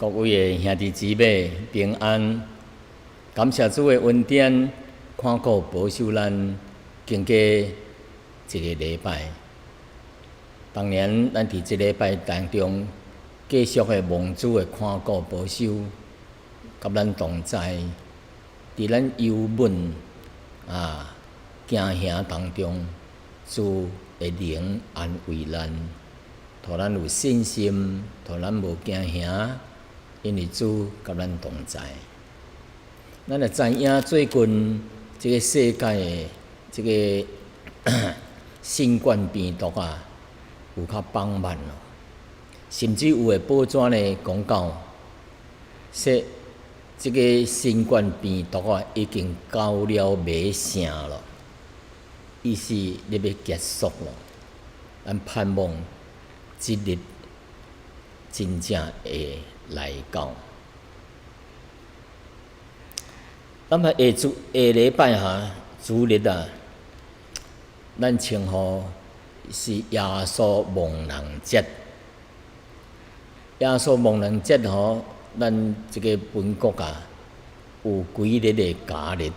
各位的兄弟姊妹平安，感谢主的恩典，看顾保守咱经过一个礼拜。当然，咱伫这礼拜当中，继续的蒙主的看顾保守，甲咱同在，伫咱忧闷惊吓当中，主的灵安慰咱，互咱有信心，互咱无惊吓。因为主甲咱同在，咱会知影最近这个世界的这个新冠病毒有较放慢咯，甚至有诶报纸呢讲到，说这个新冠病毒已经到了尾声咯，意思你要结束咯。咱盼望即日真正会来到。咱下礼拜主日咱称呼是耶稣亡人节。耶稣亡人节咱这个本国有几日的假日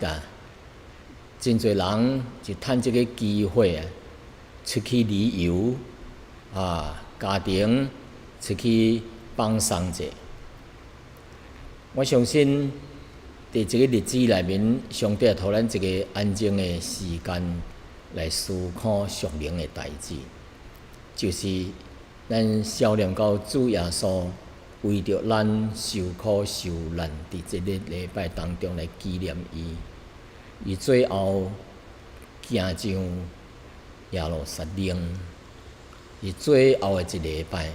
真侪人就趁这个机会出去旅游家庭出去放松者。我相信，伫这个日子内面，上帝互咱一个安静的时间来思考属灵的代志，就是咱思念到主耶稣为着咱受苦受难，伫这个礼拜当中来纪念伊。伊最后行上耶路撒冷，伊最后的一礼拜。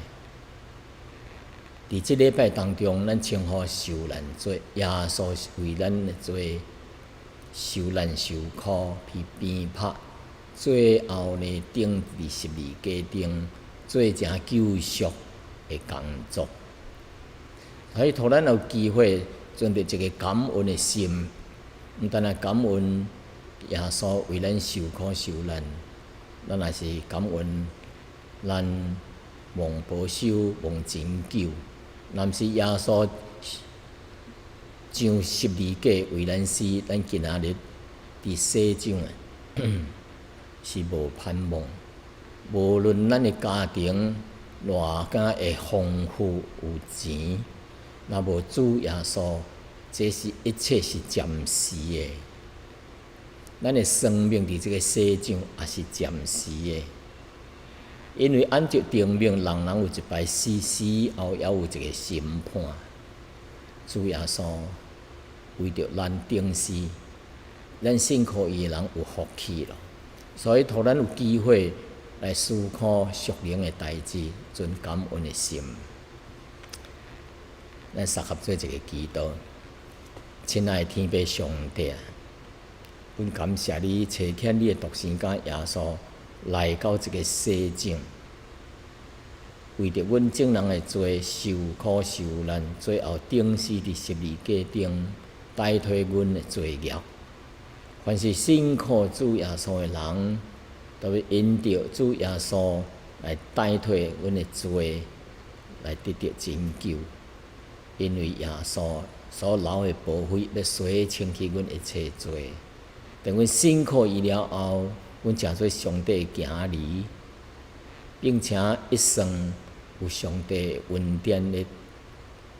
伫即礼拜当中，咱称呼受难节，耶稣为咱的罪受难受苦，被鞭拍，最后呢钉伫十字架顶，做成救赎的工作。所以，互咱有机会存着一个感恩的心，毋但感恩耶稣为咱受苦受难，咱也是感恩咱蒙保守、蒙拯救。若毋是耶稣上十字架为咱死，咱今仔日伫世上是无盼望。无论咱的家庭偌敢会丰富有钱，若无主耶稣，这是一切是暂时的。咱的生命伫这个世上也是暂时的。因为按照定命，人有一摆死，死后也有一个审判。主耶稣为着咱顶死，咱信靠伊的人有福气咯。所以，互咱有机会来思考属灵的代志，存感恩的心。咱三合做一个祈祷，亲爱的天父上帝，阮感谢你差遣你的独生子耶稣。来到这个世上，为着阮众人的罪受苦受难，最后钉死伫十字架顶，代替阮的罪孽。凡是信靠主耶稣的人，都要因着主耶稣来代替阮的罪，来得到拯救。因为耶稣所流的宝血，要洗清去阮一切罪。等阮信靠伊了后，阮成做上帝的儿女，并且一生有上帝恩典的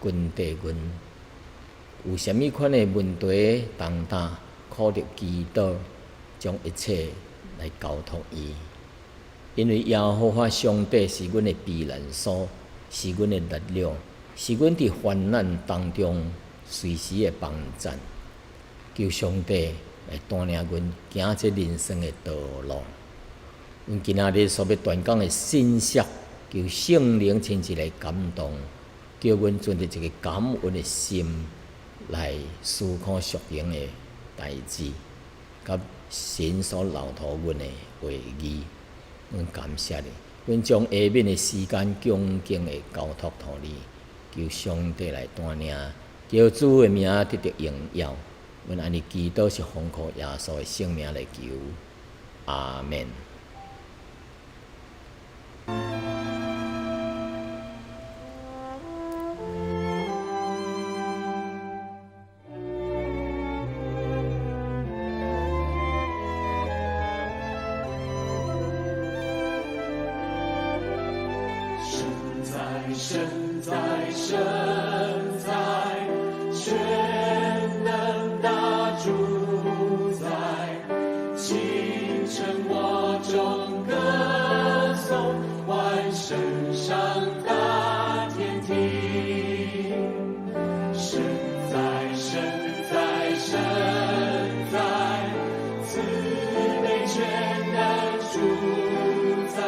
跟地阮。有啥物款的问题重担，靠着祈祷，将一切来交托伊。因为耶和华上帝是阮的避难所，是阮的力量，是阮伫患难当中随时的帮赞。求上帝来带领阮行这人生的道路。阮今仔日所要传讲的信息，求圣灵亲自来感动，叫阮存着一个感恩的心来思考属灵的代志，甲神所留托阮的话语。阮感谢你，阮将下面的时间恭敬的交托互你，求上帝来带领，叫主的名得到荣耀。阮安尼祈祷是奉靠耶稣的圣名来求，阿门。神在，神在，全能大主宰，清晨我中歌颂，万神上大天庭。神在，神在，神在，慈悲全能主宰，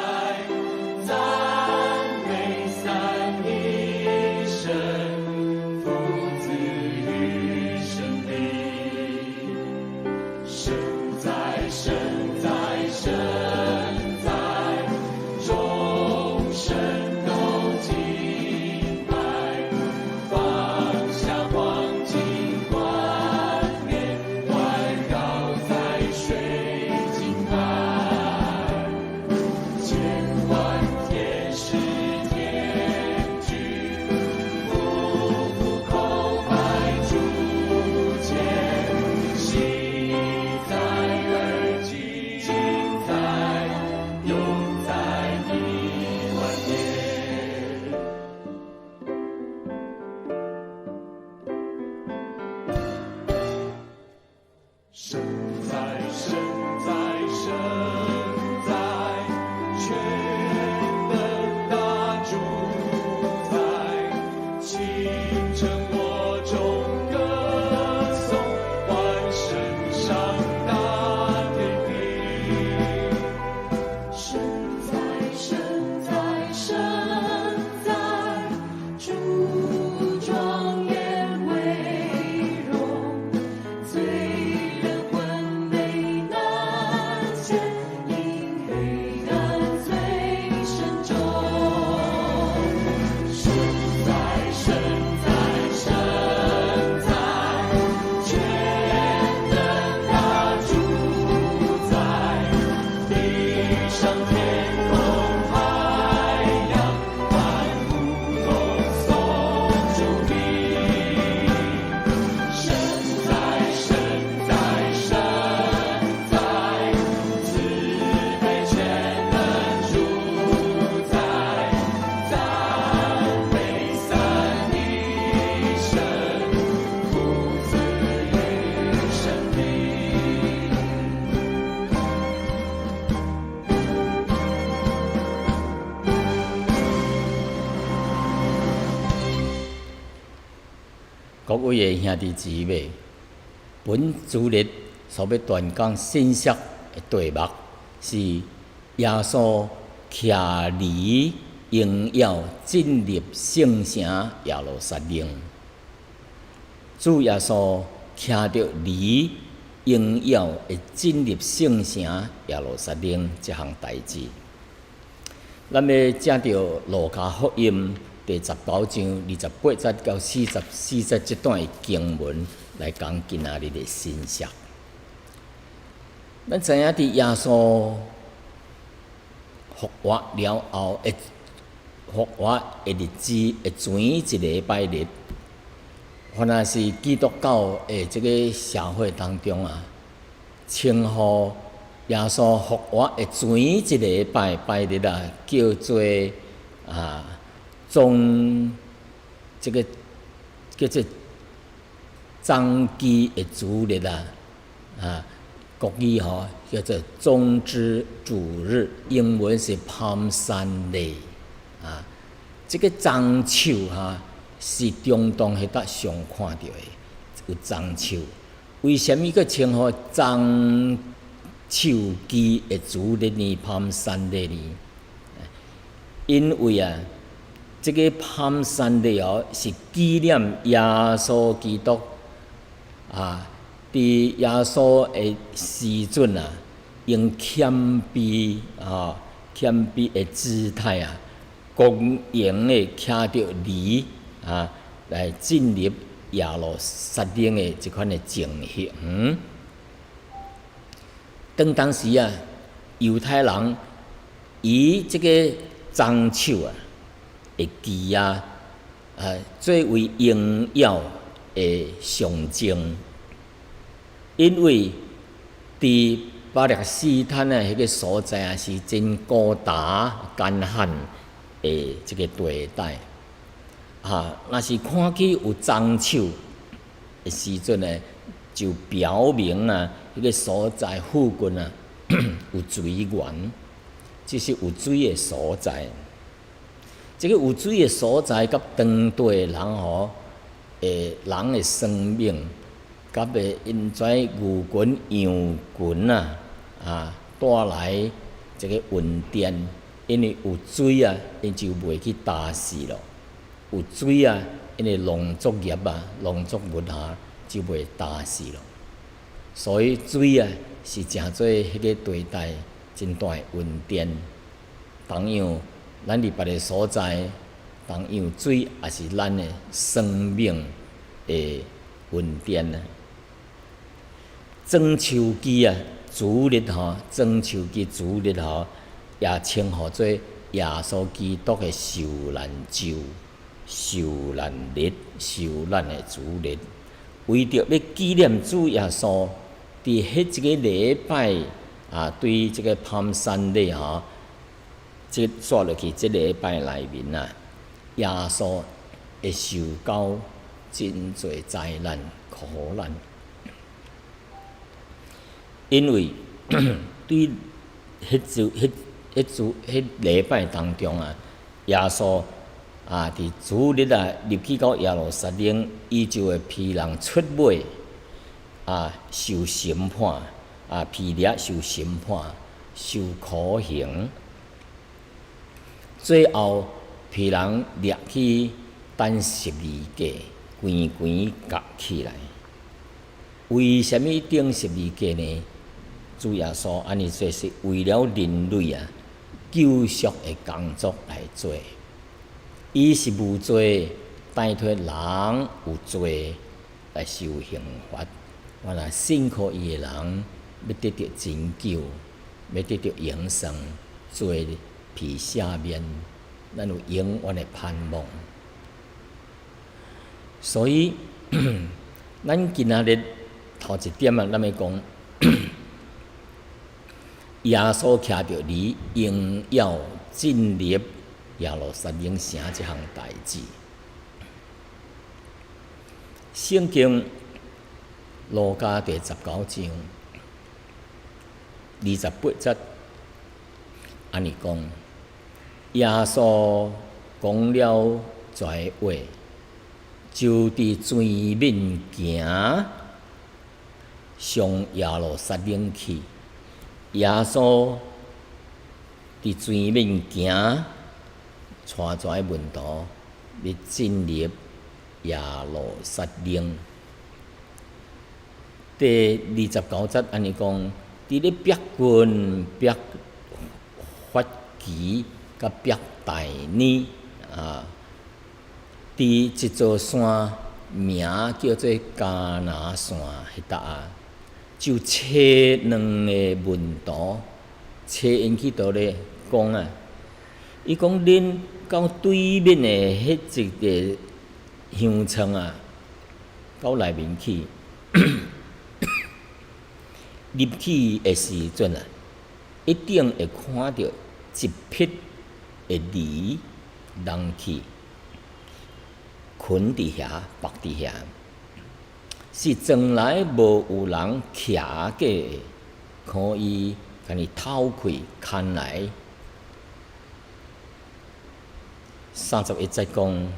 赞美三一神，父子与生灵。神在，神在，神在，众神都敬拜，放下黄金冠冕，环绕在水晶海，千万天使天军，夫妇叩拜主前，喜在而今在，永在亿万年。神在，神在，神在，全能大主宰，清晨我中歌颂，万神上大天庭。神在，神在，神在，主庄严威荣，罪人魂被难解，因黑暗最深重。神在，神在，神在，全能大主宰，地上天空海洋，万物同颂主名。神在，神在，神在，慈悲全能主宰，赞美三一神，父子与生灵。各位的兄弟姊妹，本主日所要传讲信息的题目是耶稣骑驴迎耀进入圣城耶路撒冷。主耶稣骑着驴迎耀会进入圣城耶路撒冷这项代志。咱要借着路加福音第19章28节到44节这段的经文来讲今仔日的信息。咱知影伫耶稣复活了后的复活的日子会前一礼拜日，或者是基督教的这个社会当中啊，称呼耶稣复活的前一礼拜日啊，叫做这个叫做棕基的主日国语叫做棕枝主日，英文是 Palm Sunday 这个棕树是中东迄搭上看到的，有棕树。为什么佮称呼棕树基的主日呢 ？Palm Sunday 呢？因为这个 Palm Sunday 是纪念耶稣基督伫耶稣的时阵用谦卑的姿态公然的骑着驴来进入耶路撒冷的这款的情形。当时犹太人以这个棕树的枝作为荣耀的象征，因为伫巴勒斯坦迄个所在是真高大干旱的这个地带，若是看起有脏手的时阵呢，就表明迄个所在附近有水源，即是有水的所在。这个有水的所在，甲当地的人人的生命，甲因跩牛群、羊群带来这个稳定，因为有水因就袂去打死咯。有水因为农作业农作物就袂打死咯。所以水是诚做迄个地带真大的稳定。同样，咱伫别个所在，同样水也是咱的生命的稳定庄秋季主日庄秋季主日也称呼做耶稣基督的受难周、受难日、受难的主日，为着要纪念主耶稣，伫迄一个礼拜对即个攀山礼即刷落去，即礼拜内面耶稣会受到真侪灾难、苦难，因为对迄礼拜当中耶稣伫主日入去到耶路撒冷，伊就会被人出卖受审判被掠受审判、受苦刑。最后，被人掠去等十字架，关夹起来。为什么顶十字架呢？主耶稣安尼做是为了人类救赎的工作来做。伊是无罪，摆脱人有罪来受刑罚。我若信靠伊的人，要得到拯救，要得到永生，罪被赦免，咱有永远的盼望。所以，咱今仔日头一点咱要讲，耶稣徛着离应要进入耶路撒冷城这项代志。圣经路加第19章28节安尼讲，耶稣讲了这话，就伫水面行，上耶路撒冷去。耶稣伫水面行，带遮门徒要进入耶路撒冷。第29节安尼讲，伫咧逼近逼发期甲逼大年伫一座山名叫做迦拿山迄搭就找2个门徒，找因去倒咧讲伊讲恁到对面的迄一个乡村到内面去，入去的时阵一定会看到一匹的驴人去，捆伫遐，绑伫遐，是从来无有人徛过的，可以甲你偷开牵来。31节讲，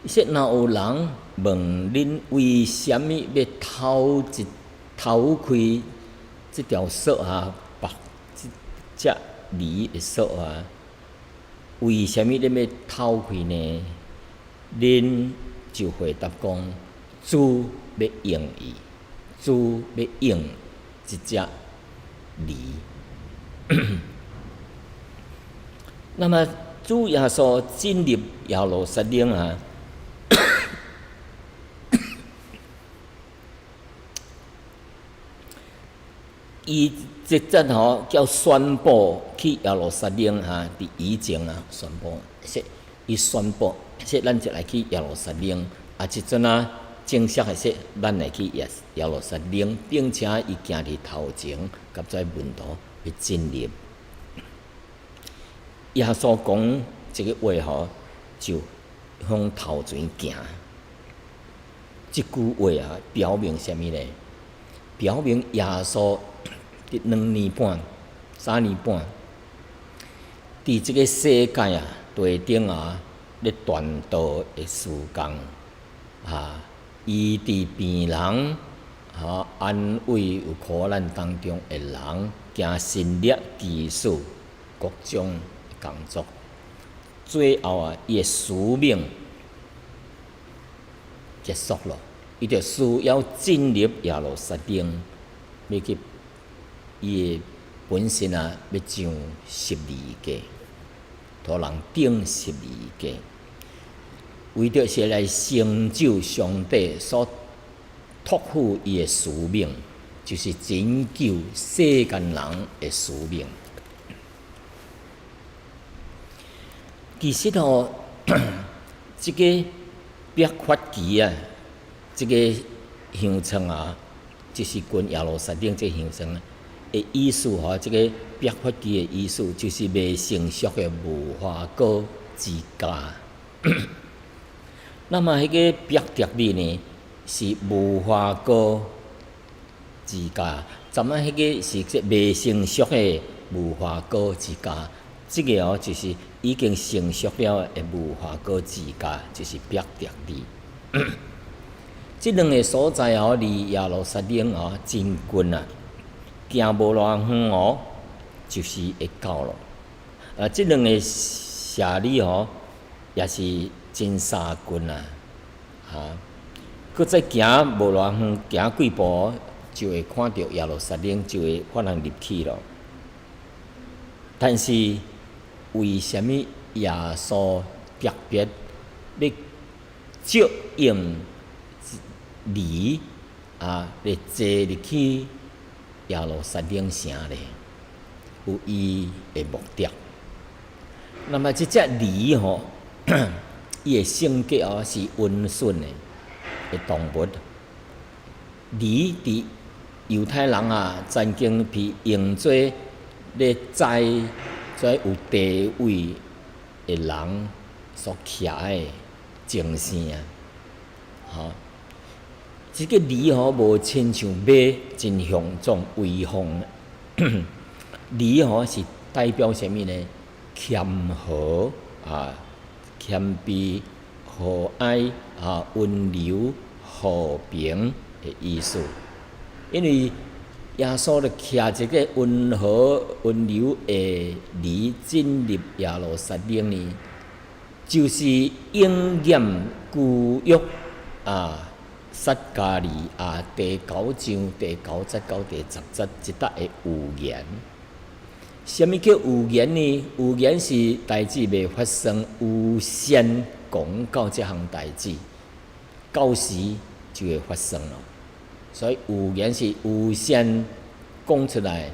说若有人问恁为什么要偷开这条索绑这驴的索为什么恁要偷开呢？恁就回答讲，主要用伊，主要用一只驴。那么主耶稣进入耶路撒冷伊直接叫宣布去耶路撒冷伫以前宣布说，伊宣布说咱就来去耶路撒冷即阵正式的说咱来去耶路撒冷，并且伊行伫头前，甲遮门徒去进入。耶稣讲这个话就向头前行。即句话啊，表明啥物呢？表明耶稣伫2年半、3年半，伫即个世界啊地顶啊，咧传道的事工啊，医治病人啊，安慰有苦难当中的人，行神力奇事各种工作。最后啊，伊的使命结束了，伊就需要进入耶路撒冷，要去伊的本身啊，要上十字架，互人钉十字架，为着是来成就上帝所托付伊的使命，就是拯救世间人的使命。其实哦，即个约法期啊，即个乡村啊，就是跟耶路撒冷这乡村的意思吼，即个约法期的意思就是未成熟的无花果之家。那么迄个约特利呢，是无花果之家，咱们迄个是即未成熟的无花果之家。即个哦，就是已经成熟了的无花果之家，就是约特利。即两个所在哦，离耶路撒冷哦真近啊，行无偌远哦，就是会到咯。即两个社里哦，也是真相近啊，佮再行无偌远，行几步就会看到耶路撒冷，就会可能入去咯。但是为虾米耶稣特别要接应离来坐入去耶路撒冷城咧？有伊的目的。那么即只离吼，伊的性格哦是温顺的动物。离伫犹太人啊，曾经被用作咧栽有地位的人所徛的精神啊，即个梨吼无亲像马真雄壮威风，梨吼是代表啥物呢？谦和谦卑、和蔼温柔、和平的意思，因为耶稣就骑一个温和温柔的驴进入耶路撒冷呢，就是应验旧约撒迦利亚第9章第9节到第10节一搭的预言。什么叫预言呢？预言是代志未发生，预先讲到这项代志，到时就会发生了。所以预言是预先讲出来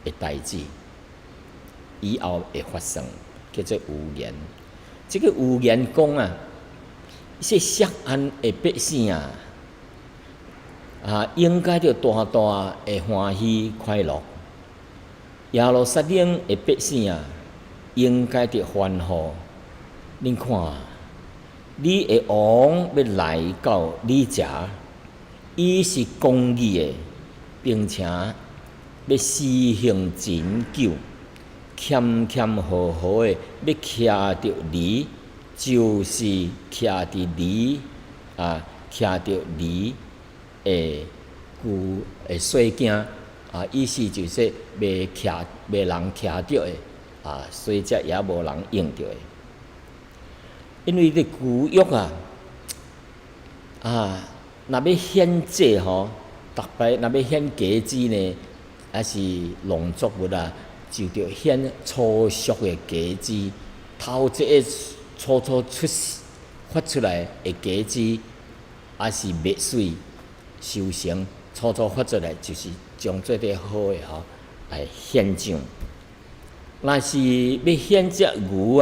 的代志，以后会发生，叫做预言。这个预言讲说锡安的百姓应该着大大的欢喜快乐。耶路撒冷的百姓应该着欢呼。恁看，你的王要来到你遮，伊是公义的，并且要施行拯救，谦谦和和的要徛着你，就是徛伫你徛着你的旧的细囝意思就是袂人徛着的所则也无人用着的。因为你旧约若要献祭吼，逐摆若要献鸡子呢，还是农作物就着献初熟的鸡子，头一个初发出来的鸡子，还是蜜水收成，初发出来就是将做得好的来献上。若是要献只牛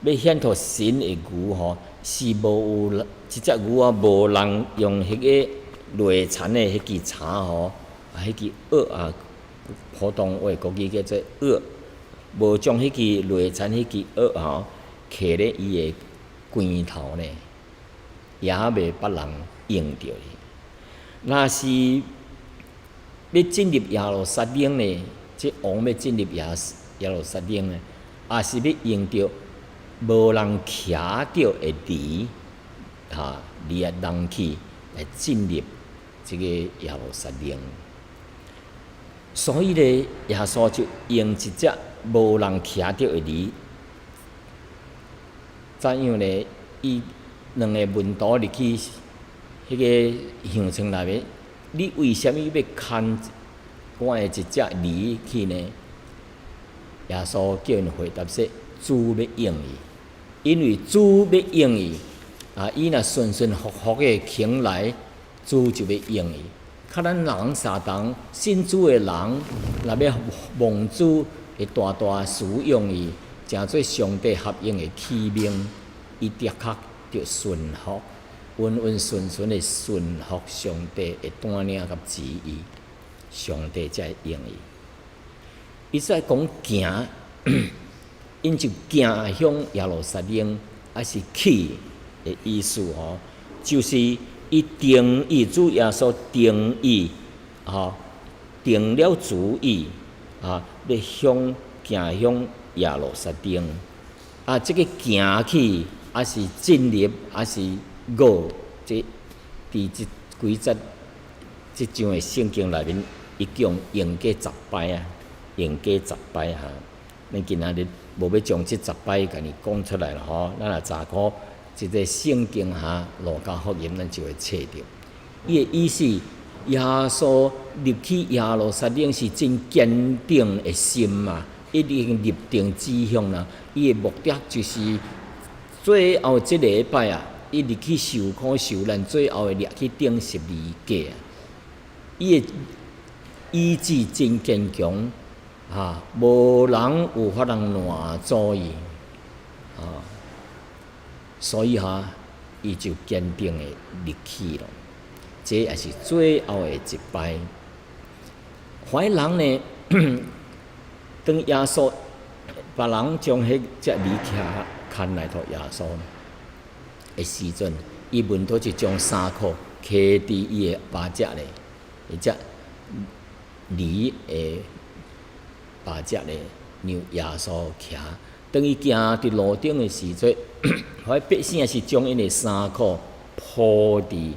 要献互神的牛吼，是无有即只牛无人用迄个内残的迄支柴吼，迄支軛普通话国语叫做軛，无将迄支内残迄支軛徛咧伊诶肩头呢，也袂别人用着伊。若是要进入耶路撒冷呢，即王要进入耶路撒冷呢，也是要用着无人骑着的驴，驴啊人去来进入即个耶路撒冷。所以咧，耶稣就用一只无人骑着的驴，怎样咧？伊两个门徒入去迄个乡村内面，你为虾米要牵我的一只驴去呢？耶稣叫因回答说：主要用伊，因为主要用伊，伊若顺顺服服的行来，主就要用伊。较咱人相同信主的人，若要望主会大大使用伊，诚做上帝合用的器皿，伊的确着顺服，稳稳顺顺的顺服上帝的带领甲旨意，上帝才会用伊。伊说讲行，因就行向耶路撒冷，还是去的意思吼，就是伊定义主耶稣定义，定了主意，要行向耶路撒冷。这个行去，还是进入，还是过，伫即几节即章的圣经内面，伊共用过10摆啊，用过10摆哈。咱今仔日无要将即10摆甲你讲出来了吼，咱若查考即个圣经路加福音，咱就会找着。伊的意思，耶稣入去耶路撒冷是真坚定的心嘛，已经立定志向啦。伊的目的就是最后即个礼拜伊入去受苦受难，最后会掠去钉十字架。伊的意志真坚强，无人有法通难阻伊，所以伊就坚定的入去了。这也是最后的一摆。凡人呢，当耶稣，别人将迄只驴牵来互耶稣的时阵，伊门徒就将衫裤揢伫伊的巴只咧，迄只驴的巴只咧，让耶稣骑。当伊行伫路顶的时阵，迄百姓是将因的衫裤铺伫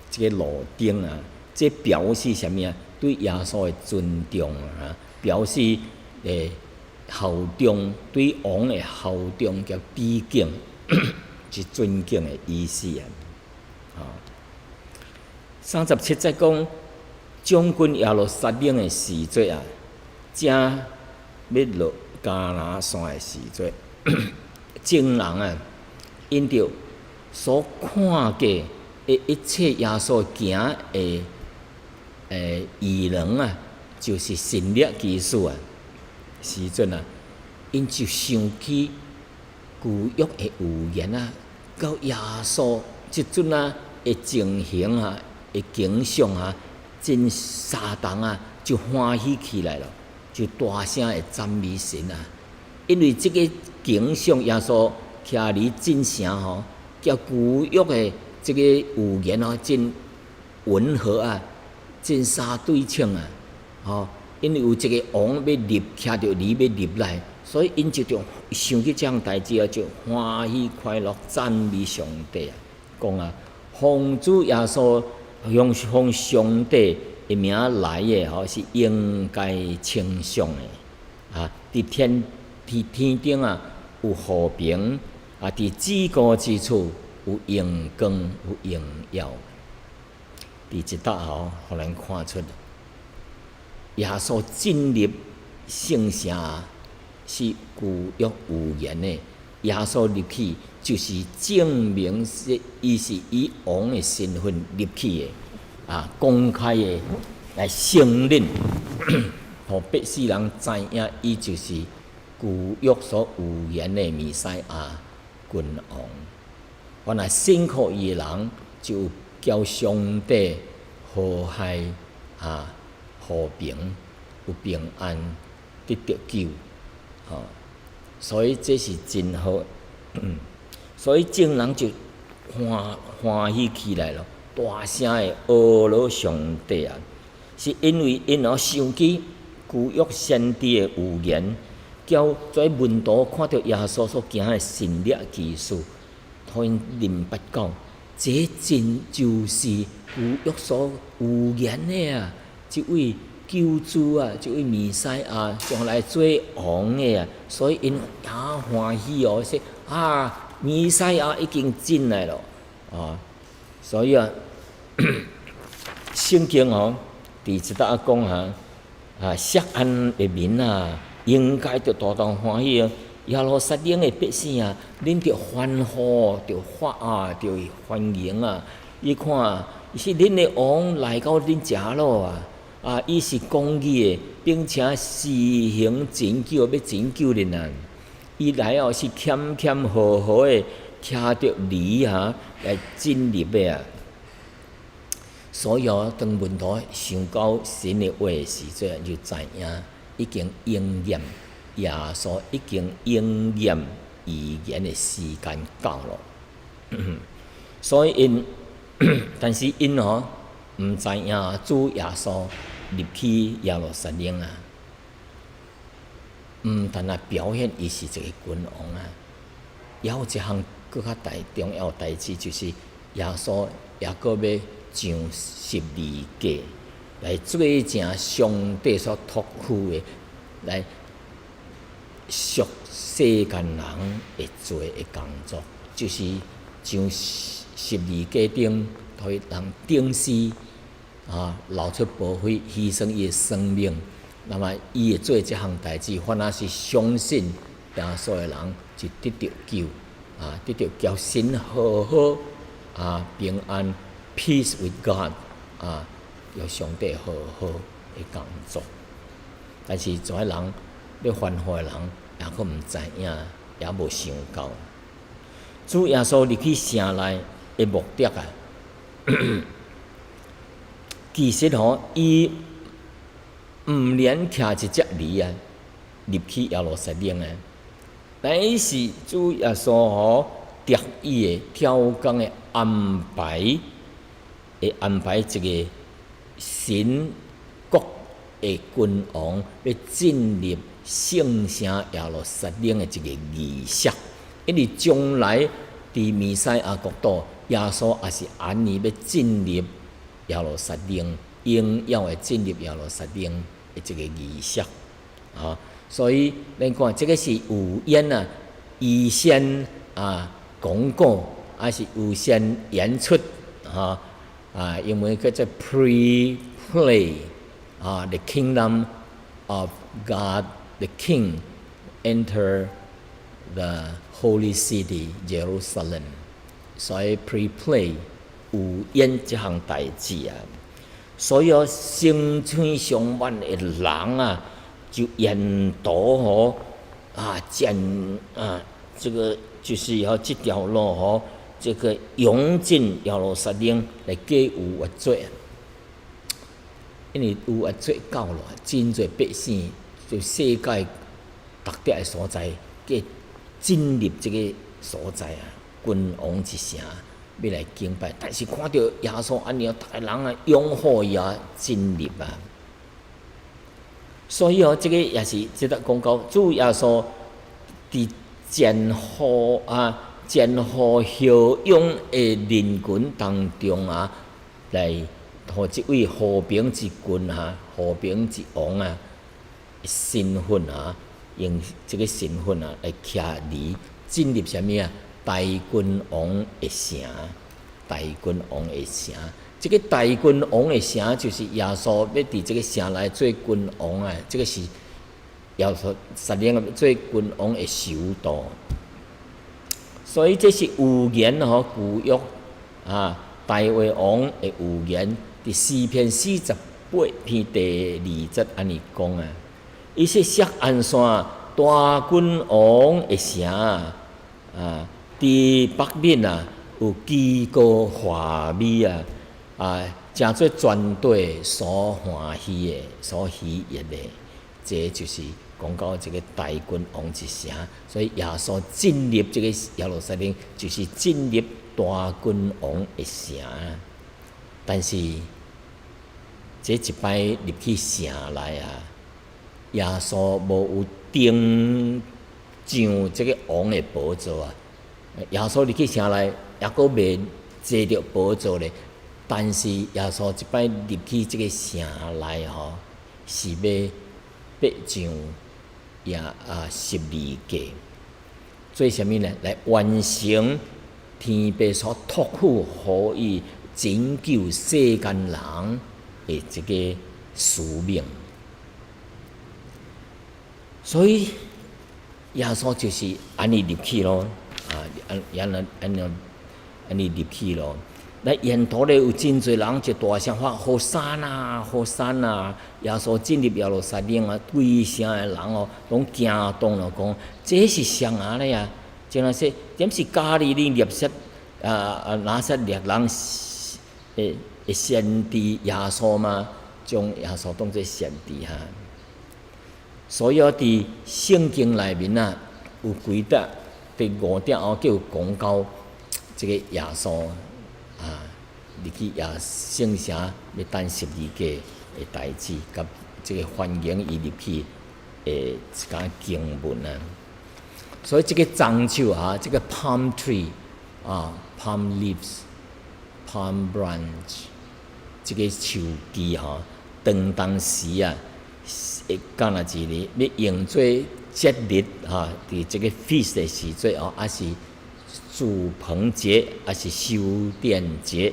即个路顶这表示啥物对耶稣的尊重表示效忠，对王的效忠叫致敬，是尊敬的意思37节讲，将军耶路撒冷的时节正要落迦拿山的时节，众人因着所看过的一切耶稣行的异能就是神力奇事时阵因就想起旧约的预言到耶稣即阵的情形的景象真相同就欢喜起来了，就大声的赞美神因为这个景象耶稣徛伫真城甲旧约的这个预言真吻合真相对称因为有一个王要入，徛着驴要入来，所以因就想起这样代志就欢喜快乐赞美上帝讲奉主耶稣奉上帝的名来的是应该称颂的伫天顶有和平伫至高之处有荣光有荣耀。伫一搭互咱看出耶稣进入圣城是旧约预言的，耶稣入去就是证明伊是以王的身份入去的公开的来承认，互百世人知影伊就是旧约所预言的弥赛亚君王。原来信靠伊的人就叫上帝和谐和平有平安得到救所以这是真好。所以众人就欢喜起来了，大声的阿罗上帝啊！是因为因想起旧约先知的预言，叫在门徒看到耶稣所行的神力奇事，互因明白讲，这真就是旧约所预言的啊！这位救主啊，这位弥赛亚将来做王的啊，所以因也欢喜哦，说啊，弥赛亚已经进来了啊！所以啊，圣经哦，伫即搭讲锡安的民啊，应该着大同欢喜哦。耶路撒冷的百姓啊，恁着欢呼，着着欢迎啊！你看，是恁的王来到恁遮咯啊！伊是公义的，并且施行拯救，要拯救恁啊！伊来后是谦谦和和的，听着礼来进入的啊！所以当门徒想到神的话的时阵，就知影已经应验，耶稣已经应验预言的时间到了。所以但是因毋知影主耶稣入去耶路撒冷啊，毋但表现伊是一个君王啊，也有一项更较重要的代志，就是耶稣也搁要上十字架来做成上帝所托付的，来赎世间人的罪的工作，就是上十字架顶，互人钉死流出宝血，牺牲伊的生命。那么，伊会做这项代志，反而是相信耶稣的人就得到救得到交神和好平安。Peace with God 有上帝好好的工作，但是这些人要欢呼的人，也佫毋知影，也无想到，主耶稣入去城内的目的其实伊毋连徛一只驴入去耶路撒冷乃是主耶稣特意的挑工的安排。会安排一个神国的君王要进入圣城耶路撒冷的一个仪式，因为将来伫弥赛亚国度，耶稣也是安尼要进入耶路撒冷，应要会进入耶路撒冷的一个仪式所以咱看这个是有言预先公告，还是预先演出英文叫做 pre-play the kingdom of God, the King enter the holy city Jerusalem， 所以 pre-play 有演这项代志所以成千上万的人就沿途这个就是这条路这个涌进耶路撒冷来给有活罪因为有活罪到了，真侪百姓就世界各地的所在，给进入这个所在君王一城要来敬拜，但是看到耶稣安尼，大家人拥护伊进入所以这个也是值得讲到，主耶稣伫前后汹的人群当中来互这位和平之君和平之王身份用这个身份来徛离进入什么大君王的城，大君王的城。这个大君王的城就是耶稣要伫这个城内做君王这个是耶稣撒冷做君王的首都。所以这是预言旧约大卫王的预言，伫诗篇48篇第2节安尼讲伊说锡安山大君王的城伫北面有基高华美真做全队所欢喜的、所喜悦的。这就是讲到这个大君王一城，所以耶稣进入这个耶路撒冷，就是进入大君王的城。但是这一摆入去城内啊，耶稣无有登上这个王的宝座啊。耶稣入去城内，也阁未坐着宝座咧。但是耶稣一摆入去这个城内吼，是要爬上12架，做啥物呢？来完成天父所托付予伊拯救世间人的这个使命。所以耶稣就是安尼入去咯，安尼入去咯。来沿途咧有真侪人就大声喊：好山啊，好山啊！耶稣进入耶路撒冷啊，规城诶人哦，拢惊动了，讲这是谁啊咧啊？就那说，点是加利利列色拿撒勒人诶先知耶稣嘛，将耶稣当作先知哈。所以伫圣经内面啊，有几搭第5点哦，叫讲到这个耶稣。入去圣城要等12架的代志，甲这个欢迎伊入去一间经文啊。所以这个樟树这个 palm tree palm leaves、palm branch， 这个树枝当时会干那一日要用做节日伫这个 feast 的时阵还是祝棚节，还是修殿节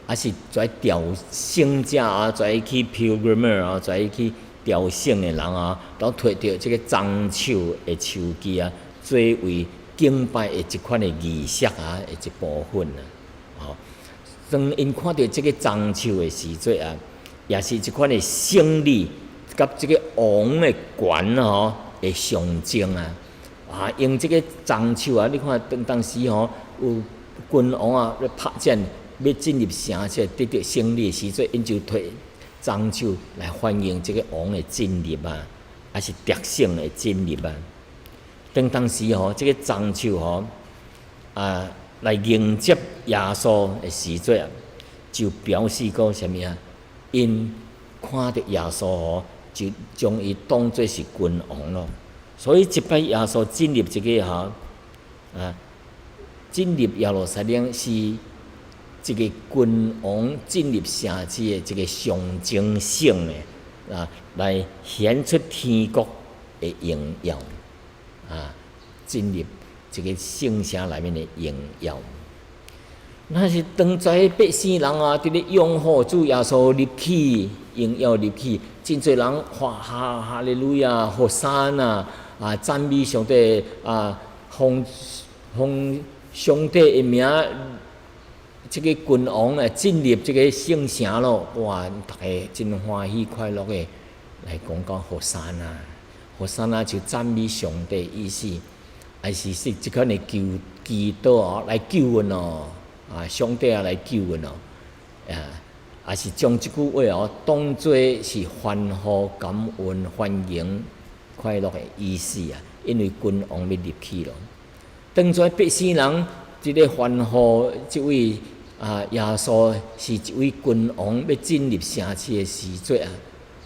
还是跩朝圣者跩去 pilgrimer 跩去朝圣的人都摕着这个樟树的树枝作为敬拜的一款的仪式的一部分当因看到这个樟树的时阵也是一款的胜利，甲这个王的权的象征用这个樟树你看当时有君王要拍战，要进入城市得到胜利的时阵，因就推樟树来欢迎这个王的进入还是得胜的进入当时这个樟树来迎接耶稣的时阵就表示讲什么因看到耶稣就将伊当作是君王咯。所以一摆耶稣进入这个进入耶路撒冷是这个君王进入城市的这个象征性的来显出天国的荣耀进入这个圣城内面的荣耀。那是当在百姓人伫咧拥护主耶稣入去，荣耀入去，真侪人喊哈利路亚，和散啊！赞美上帝奉上帝的名，这个君王进入这个圣城咯，哇！大家真欢喜快乐的来讲和散啊，和散啊就赞美上帝的意思，还是即款的祈祷来救恩上帝来救恩还是将即句话当作是欢呼、感恩、欢迎。快乐的意思因为君王要入去咯。当作百姓人一个欢呼，这位耶稣是一位君王要进入城市的时阵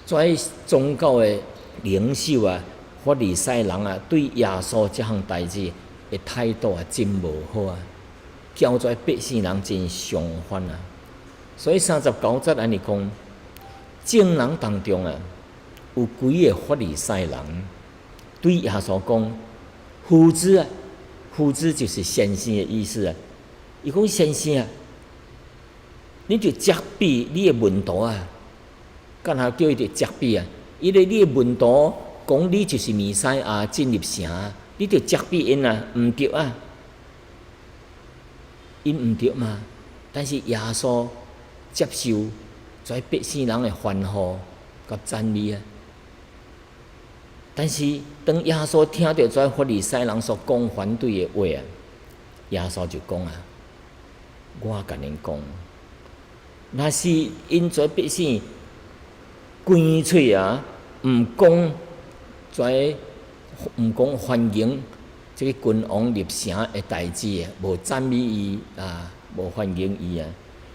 跩宗教的领袖法利赛人对耶稣这项代志的态度真无好叫跩百姓人真伤烦所以39节安尼讲，众人当中有几个法利赛人对耶稣讲：“夫子夫子就是先生的意思伊讲先生你就责备你的门徒干那叫伊就责备因为你的门徒讲你就是弥赛亚进入城，你就责备因毋对因毋对嘛。但是耶稣接受跩百姓人的欢呼甲赞美但是当耶稣听到跩法利赛人所讲反对的话耶稣就讲我甲恁讲，若是因跩百姓关喙毋讲毋讲欢迎即个君王入城诶代志诶，无赞美伊啊，无欢迎伊啊。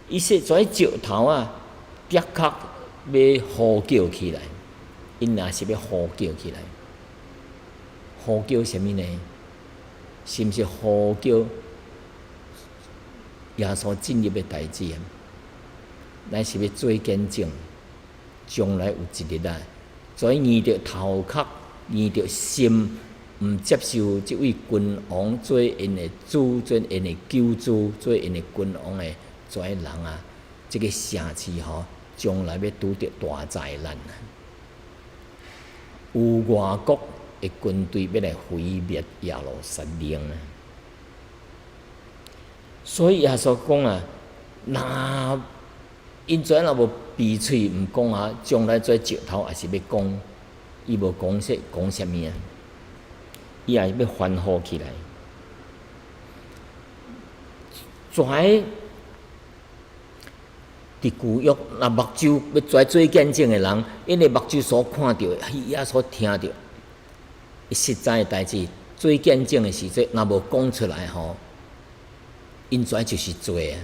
伊说跩石头啊，的确要呼叫起来，因若是要呼叫起来，呼叫什么呢？是毋是呼叫耶稣进入诶代志啊？咱是要做见证，将来有一日啊，跩硬着头壳，硬着心，毋接受即位君王做因诶主，做因诶救主，做因诶君王诶跩人啊，即个城市吼，将来要拄着大灾难啊！有外国诶军队要来毁灭耶路撒冷啊！所以耶稣讲啊，若因跩若无闭喙毋讲啊，将来跩石头也是要讲，伊无讲啥物啊？伊也要欢呼起来。跩伫旧约，若目睭要跩做见证诶人，因为目睭所看到、耳仔所听到，实在诶代志，做见证诶时阵，若无讲出来吼，因跩就是罪啊。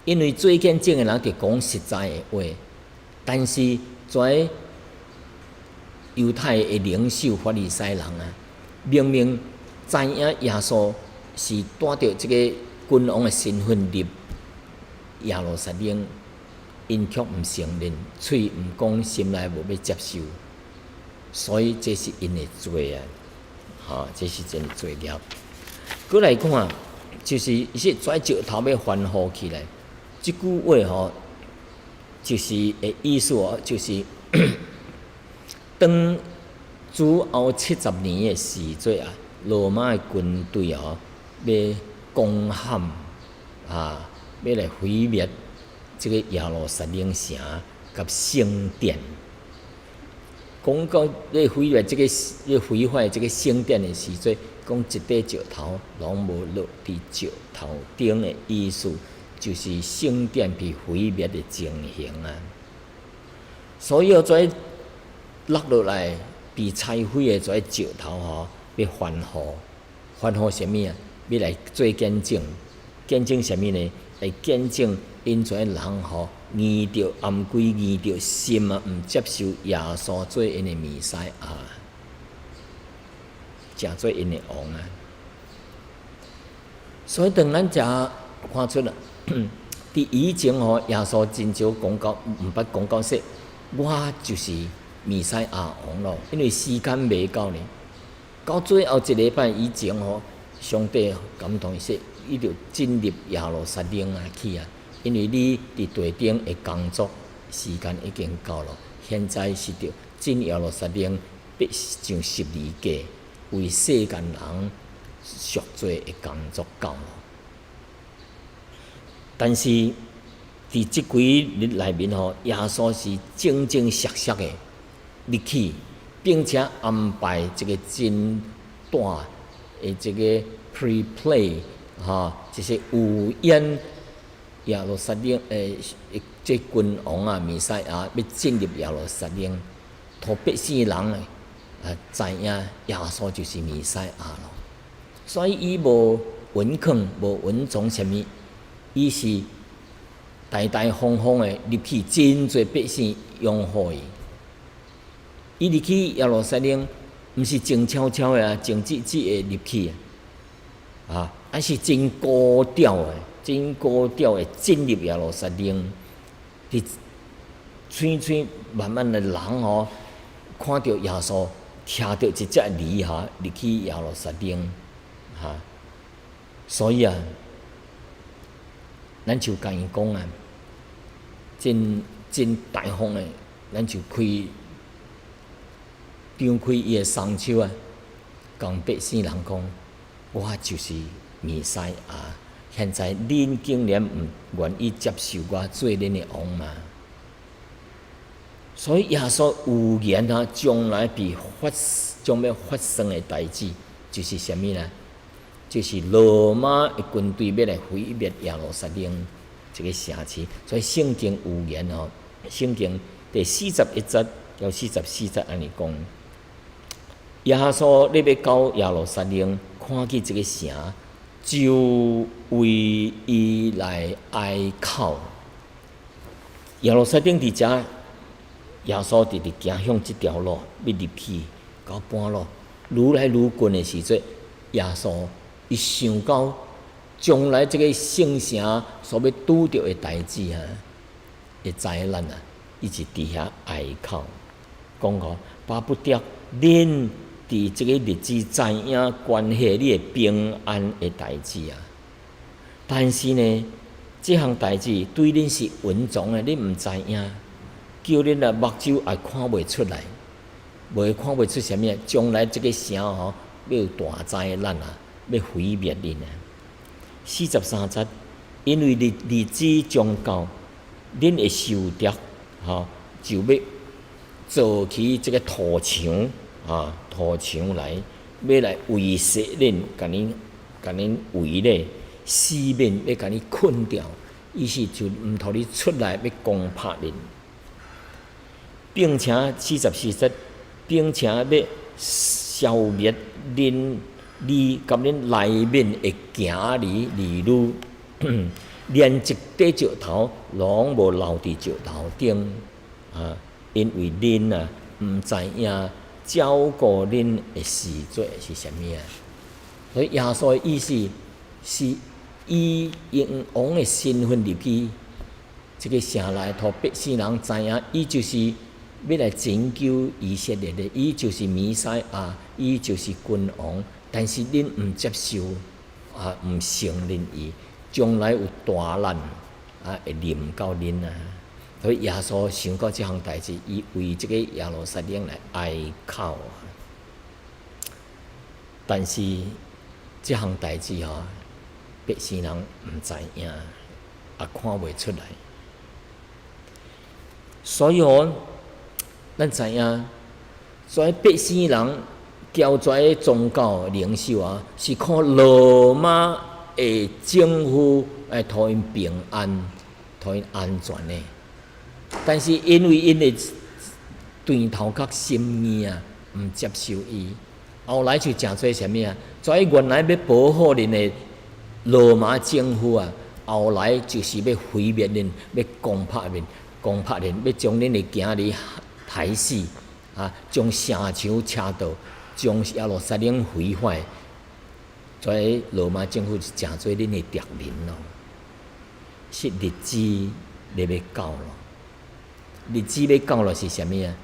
因为做见证诶人着讲实在诶话，但是跩犹太诶领袖法利赛人啊，明明知影耶稣是带着即个君王诶身份入耶路撒冷，因却毋承认，喙毋讲，心内无要接受，所以这是因诶罪啊！这是真诶罪孽。过来看，就是伊说跩石头要欢呼起来。即句话吼，就是诶意思哦，就是当主后70年诶时阵啊，罗马诶军队哦要攻陷啊，要来毁灭即个耶路撒冷城甲圣殿。讲到要毁灭即个要毁坏即个圣殿诶时阵，讲一块石头拢无落伫石头顶诶意思。就是圣殿被毁灭的情形啊！所以跩落落来被拆毁的跩石头吼，要欢呼，欢呼什么啊？要来做见证，见证什么呢？来见证因跩人吼，硬着暗规，硬着心啊，毋接受耶稣做因的弥赛亚，正做因的王啊！所以当咱遮看出了。伫以前吼，耶稣真少讲到，毋捌讲到说，我就是弥赛亚王咯。因为时间未到呢，到最后一礼拜以前吼，上帝感动伊说，伊着进入耶路撒冷啊去啊。因为你伫地顶的工作时间已经到了，现在是着进耶路撒冷，必上12架，为世间人赎罪的工作到了。但是伫即几日内面吼，耶稣是正正实实的入去，并且安排一个真大的这个 pre-play 就是有演耶路撒冷这君王啊弥赛亚要进入耶路撒冷，互百姓人知影耶稣就是弥赛亚咯。所以伊无顽抗，无稳从什么。伊是大大方方的入去，真侪百姓拥护伊。伊入去耶路撒冷，毋是静悄悄的静止止的入去而是真高调的、真高调的进入耶路撒冷。伫寸寸慢慢的人看到耶稣，听到一只梨入去耶路撒冷所以咱就甲因讲真大方的，咱就张开伊的双手共百姓人讲，我就是弥赛亚。现在恁竟然毋愿意接受我做恁的王嘛？所以耶稣有言将来将要发生的代志，就是什么呢？就是罗马的军队要来毁灭耶路撒冷这个城市，所以圣经有言圣经第41节条44节安尼讲，耶稣咧要到耶路撒冷，看见这个城，就为伊来哀哭。耶路撒冷伫遮，耶稣直直行向即条路，要入去到半路，愈来愈近的时阵，耶稣伊想到将来这个圣城所要拄着的代志啊，的灾难啊，伊就伫遐哀哭，讲吼巴不得恁伫即个日子知影关系你的平安的代志啊。但是呢，即项代志对恁是隐藏的，恁毋知影，叫恁啊目睭也看袂出来，看袂出啥物啊？将来即个城吼要有大灾难啊，要毁灭恁啊！43节，因为日子将到，恁会受着吼，就要做起即个土墙啊，土墙来，要来威胁恁，甲恁围咧，四面要甲恁困掉，意思就毋互你出来，要攻拍恁，并且44节，并且要消灭恁。你甲恁内面会行离路，连一块石头拢无留伫石头顶啊！因为恁啊，毋知影照顾恁的时节是啥物啊？所以耶稣的意思是，以英王的身份入去这个城内，互百姓人知影，伊就是要来拯救以色列的，伊就是弥赛亚，伊就是君王。但是恁毋接受啊，毋承认伊，将来有大难啊会临到恁啊！所以耶稣想到即项代志，伊为即个耶路撒冷来哀哭啊。但是即项代志吼，百姓人毋知影，也看袂出来。所以吼，咱知影，所以百姓人。交跩宗教领袖啊，是靠罗马的政府来互因平安、互因安全的。但是因为因的断头壳心硬啊，毋接受伊，后来就诚做啥物啊？跩原来要保护恁的罗马政府啊，后来就是要毁灭恁，要攻拍恁，要将恁的行李害死啊，将城墙拆倒。将耶路撒冷毁坏，所以罗马政府是诚做恁的敌人咯。是日子要到咯，日子要到了是啥物啊？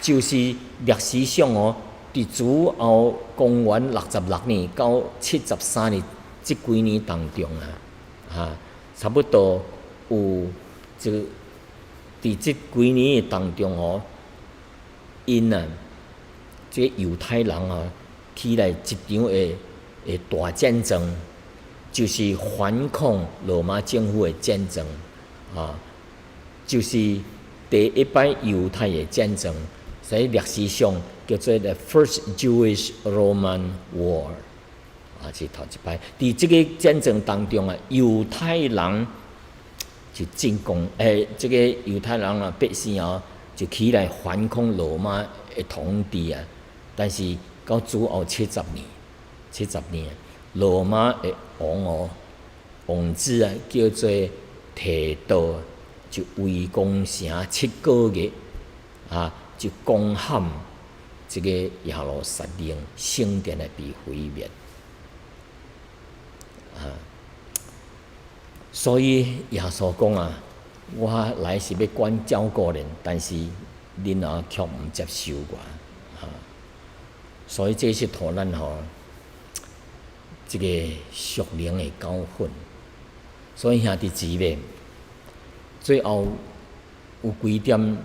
就是历史上哦，伫主后公元66年到73年这几年当中啊，差不多有这伫这几年当中哦，因啊。这犹太人啊，起来一场的大战争，就是反抗罗马政府的战争啊，就是第一摆犹太的战争，所以历史上叫做 The First Jewish-Roman War 啊，是头一摆。伫这个战争当中啊，犹太人就进攻，这个犹太人啊，百姓啊，就起来反抗罗马的统治啊。但是到主后70年，罗马的王子啊，叫做提多，就围攻城7个月啊，就攻陷这个耶路撒冷圣殿来被毁灭啊。所以耶稣讲啊，我来是要管照顾人，但是恁啊却毋接受我。所以这是互咱吼，这个属灵的教训。所以兄弟姊妹，最后有几点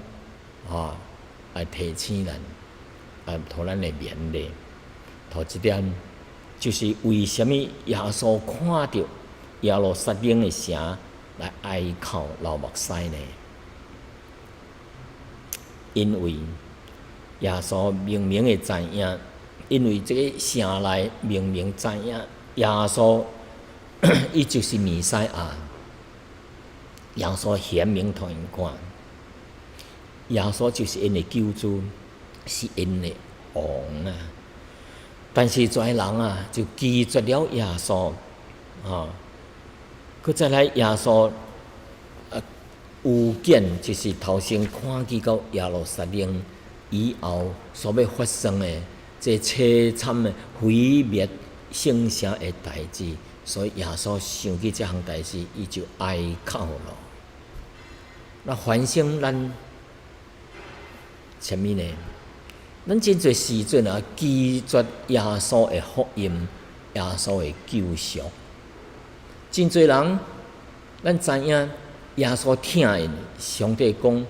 来提醒咱，互咱的勉励。头一点就是为什么耶稣看到耶路撒冷的城来哀哭流目屎呢？因为耶稣明明会知影。因为这个城内明明知影，耶稣伊就是弥赛亚，耶稣显明互因看。耶稣就是因的救主，是因的王啊。但是跩人啊，就拒绝了耶稣啊。佮再来耶稣有见，就是头先看见到耶路撒冷以后所要发生的这凄惨的毁灭圣城的代志，所以耶稣想起这项代志，伊就哀哭了。那反省咱什么呢？咱真侪时阵啊，拒绝耶稣的福音，耶稣的救赎。真侪人，咱知影耶稣疼因，上帝讲，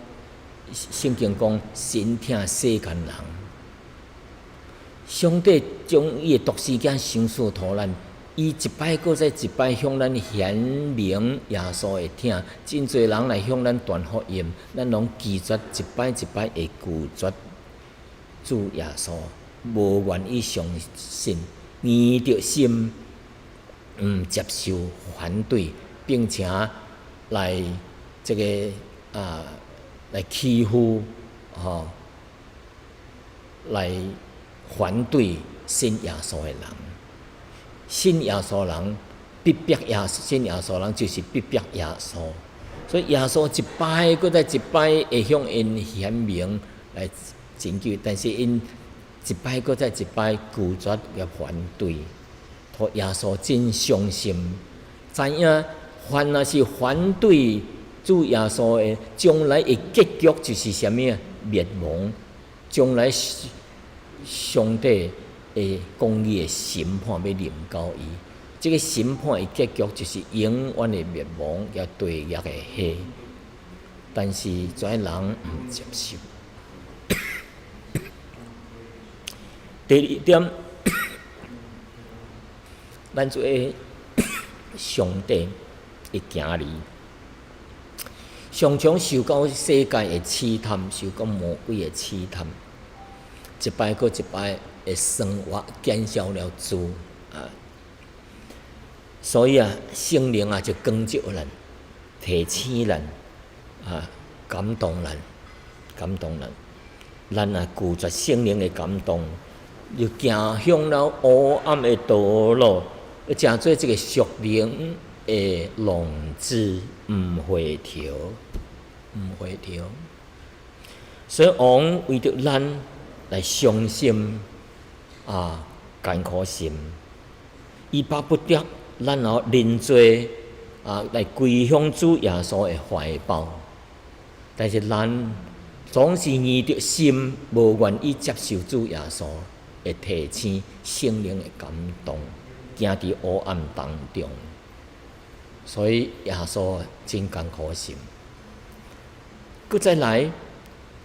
圣经讲，神疼世间人。上帝将伊的独生子赏赐予咱，伊一摆搁再一摆向咱显明耶稣的疼。真侪人来向咱传福音，咱拢拒绝一摆一摆会拒绝主耶稣，无愿意相信，硬着心接受反对，并且来这个来欺负来反对信耶稣的人。信耶稣人逼迫信耶稣人就是逼迫耶稣，所以耶稣一摆搁再一摆会向因显明来拯救，但是因一摆搁再一摆拒绝甲反对，互耶稣真伤心，知影凡若是反对主耶稣的，将来的结局就是啥物啊？灭亡。将来上帝的公义的审判要临到伊，这个审判的结局就是永远的灭亡，也地狱的火。但是跩人毋接受。第二点，咱做上帝的儿女，常常受到世界的试探，受到魔鬼的试探，一摆搁一摆的生活减少了主啊，所以啊，圣灵啊就光照咱，提醒咱啊，感动咱，咱啊拒绝圣灵的感动。就行向了黑暗的道路，诚做这个属灵的浪子，毋回头。所以王为着咱来伤心艰苦心，伊巴不得咱认罪来归向主耶稣的怀抱，但是咱总是硬着心，无愿意接受主耶稣。会提醒圣灵的感动，行伫黑暗当中，所以耶稣真艰苦心。佮再来，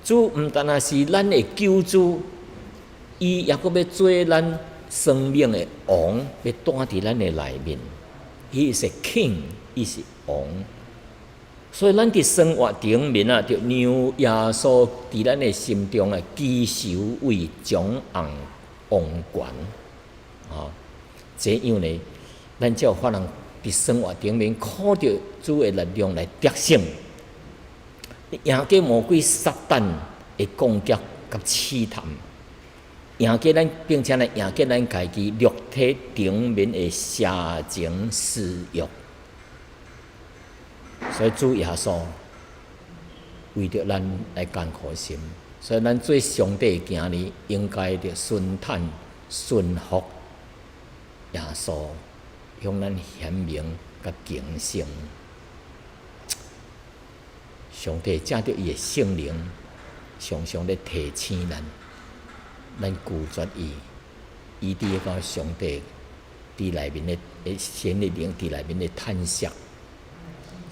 主毋单单是咱的救主，伊也佮要做咱生命的王，要带伫咱的内面。He is a king， 伊是王。所以咱伫生活顶面啊，着让耶稣伫咱的心中啊，举首为掌王权这样呢，咱才有法能伫生活顶面靠着主的力量来得胜，赢过魔鬼撒旦的攻击甲试探，赢过咱，并且来赢过咱家己肉体顶面的邪情私欲。所以主耶稣为着咱来艰苦心。所以，咱做上帝的儿女，应该着顺坦、顺服耶稣，向咱显明甲警醒。上帝借着伊的圣灵，常常咧提醒咱拒绝伊，伊伫个上帝伫内面的神的灵伫内面的叹息，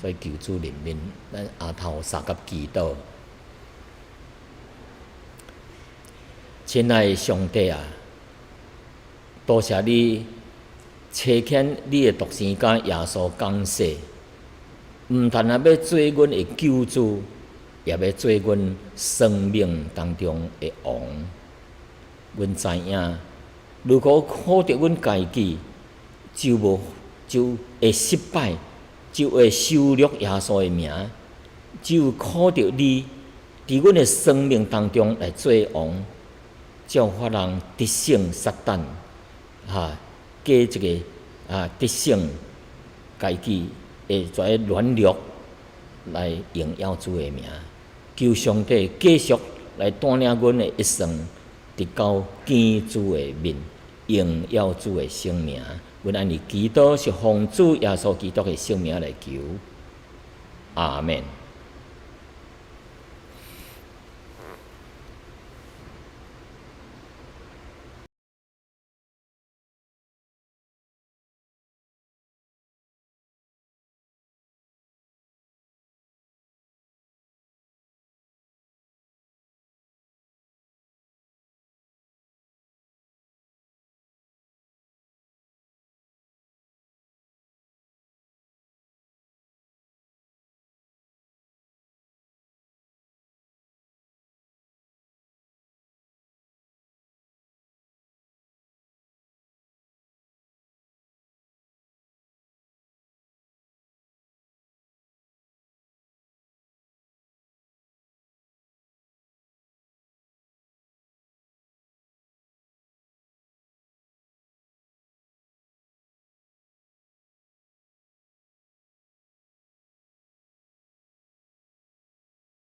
所以求主怜悯，咱下头三甲祈祷。亲爱的上帝啊，多谢你差遣你的独生子耶稣降世，毋但要做阮的救主，也要做阮生命当中的王。阮知影，如果靠着阮家己，就会失败，就会羞辱耶稣的名。只有靠着你，伫阮的生命当中来做王，叫法人得胜撒旦，加这个得胜家己会做软弱来荣耀主的名。求上帝继续来带领阮的一生，直到见主的面，荣耀主的圣名。阮安尼祈祷是奉主耶稣基督的圣名来求，阿门。